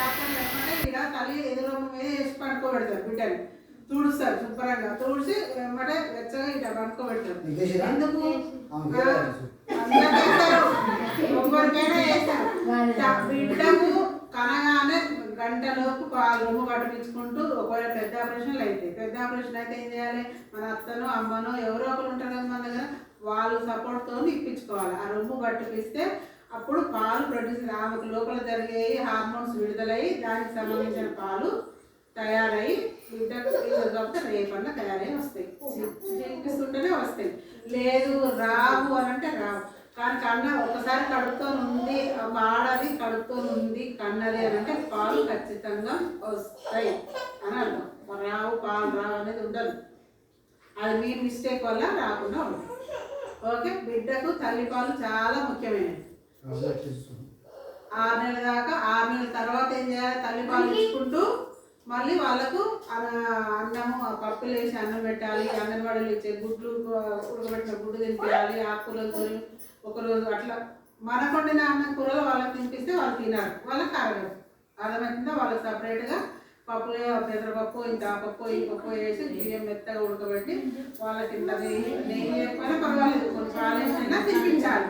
Doctor లేకుంటే ఇక్కడ తల్లి ఎదురు మీద వేసి పడుకోబెడతారు బిడ్డని, తుడుస్తారు శుభ్రంగా, తుడిచి వెంబడే వెచ్చగా ఇట్లా పడుకోబెడతారు. ఎందుకు ఒక్కరికైనా వేస్తారు. బిడ్డకు కనగానే గంటలోపు పాలు రొమ్ము పట్టించుకుంటూ, ఒకవేళ పెద్ద ఆపరేషన్లు అయితే ఏం చేయాలి, మన అత్తనో అమ్మనో ఎవరో ఒకరు ఉంటారు కదా మన దగ్గర, వాళ్ళు సపోర్ట్తో ఇప్పించుకోవాలి. ఆ రొమ్ము పట్టిపిస్తే అప్పుడు పాలు ప్రొడ్యూస్, ఆమెకు లోపల జరిగే హార్మోన్స్ విడుదలయ్యి దానికి సంబంధించిన పాలు తయారై బిడ్డకు కాబట్టి రేపన్నా తయారై వస్తాయి. చూపిస్తుంటేనే వస్తాయి, లేదు రావు అని అంటే రావు. కానీ కన్న ఒకసారి కడుపుతో ఉంది, ఆడది కడుపుతో ఉంది కన్నది అని అంటే పాలు ఖచ్చితంగా వస్తాయి అని అర్థం. రావు పాలు రావు అనేది ఉండదు, అది మీ మిస్టేక్ వల్ల రాకుండా ఉంటుంది. ఓకే, బిడ్డకు తల్లిపాలు చాలా ముఖ్యమైనవి. 6 నెలల దాకా, 6 నెలల తర్వాత ఏం చేయాలి, తల్లిపాలు ఇచ్చుకుంటూ మళ్ళీ వాళ్ళకు అన్నము పప్పులు వేసి అన్నం పెట్టాలి. అంగన్వాడీలు ఇచ్చే గుడ్లు, ఉడకబెట్టిన గుడ్డు తినిపించాలి. ఆకుకూరలతో ఒకరోజు అట్లా మనకు వండిన అన్నం కూరలు వాళ్ళకి తినిపిస్తే వాళ్ళు తినారు, వాళ్ళకి అరగదు. అర్థమవుతుందా? వాళ్ళకి సపరేట్గా పప్పులు, పెసరపప్పు, ఇంత పప్పు ఈ పప్పు వేసి బియ్యం మెత్తగా ఉడకబెట్టి వాళ్ళకి ఇంత నెయ్యి లేకపోయినా పర్వాలేదు, కొన్ని పాలైనా తినిపించాలి.